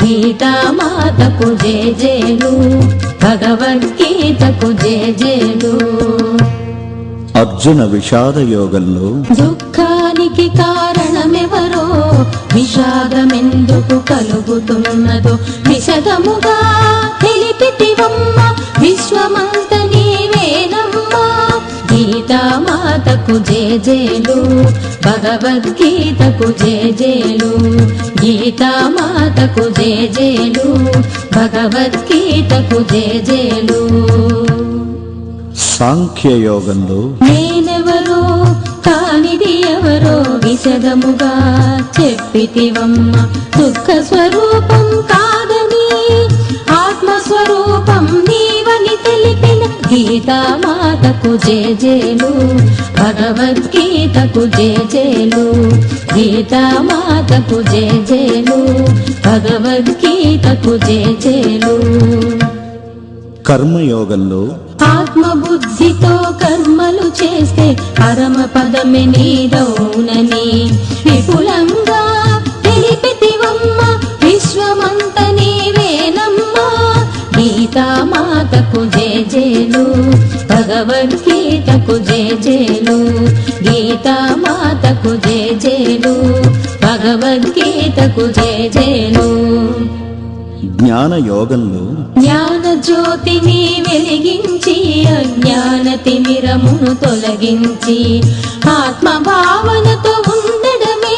గీతామాతకు జేజేలు, భగవద్గీతకు జేజేలు. అర్జున విషాద యోగంలో దుఃఖానికి కారణమెవరో, విషాదమెందుకు కలుగుతున్నదో విశదముగా తెలిపితివమ్మ, విశ్వమంత నీవేనమ్మా. గీతామాతకు జేజేలు, భగవద్గీతకు జేజేలు. గీతామాతకు జేజేలు, భగవద్గీతకు జేజేలు. సాంఖ్యయోగంలో నేనెవరో కానిది ఎవరో విశదముగా చెప్పితివమ్మ, దుఃఖ స్వరూపం కాదని ఆత్మస్వరూపం నీవని తెలిపిన. గీతామాతకు జేజేలు, భగవద్గీతకు జేజేలు. గీతామాతకు జేజేలు, భగవద్గీతకు జేజేలు. కర్మయోగంలో ఆత్మబుద్ధితో కర్మలు చేస్తే పరమ పదమే నీదౌనని విపులంగా తెలిపితివమ్మ, విశ్వమంత నీవేనమ్మా. గీతామాతకు జేజేలు, భగవద్గీతకు జేజేలు. గీతామాతకు జేజేలు, భగవద్గీతకు జేజేలు. జ్ఞాన యోగంలో జ్ఞాన జ్యోతిని వెలిగించి అజ్ఞాన తిమిరమును తొలగించి ఆత్మభావనతో ఉండడమే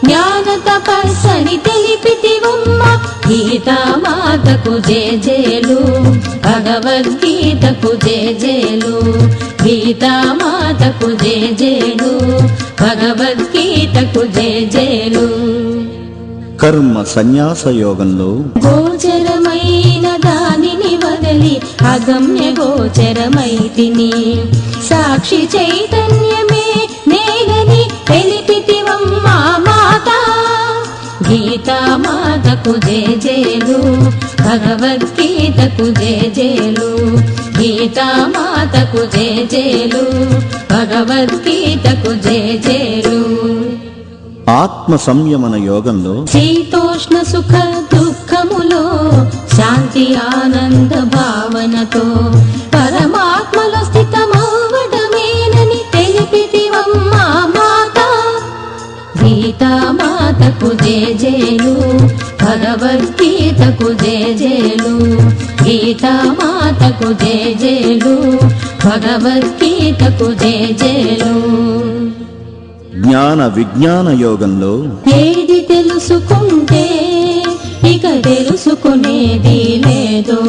జ్ఞాన తపస్సని తెలిపితివమ్మ. గీతామాతకు జేజేలు, భగవద్గీతకు జేజేలు. గీతామాతకు జేజేలు, భగవద్గీతకు జేజేలు. కర్మ సన్యాస యోగంలో గోచరమైన దానిని వదలి అగమ్య గోచరమైతిని, సాక్షి చైతన్యమే నేనని తెలిపితివమ్మా మాత. గీతామాతకు జేజేలు, భగవద్గీతకు జేజేలు. గీతామాతకు జేజేలు, భగవద్గీతకు జేజేలు. ఆత్మ సంయమన యోగంలో శీతోష్ణ సుఖ దుఃఖములో శాంతి ఆనంద భావనతో పరమాత్మలో స్థితమవ్వడమేనని తెలిపితివమ్మా మాత. గీతామాతకు జేజేలు, భగవద్గీతకు జేజేలు. గీతామాతకు జేజేలు, భగవద్గీతకు జేజేలు. జ్ఞాన విజ్ఞాన యోగంలో ఏది తెలుసుకుంటే ఇక తెలుసుకునేది లేదో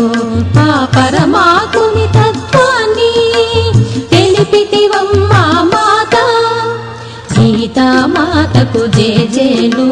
ఆ పరమాత్ముని తత్వాన్ని తెలిపితివమ్మా మాత. గీతామాతకు జేజేలు,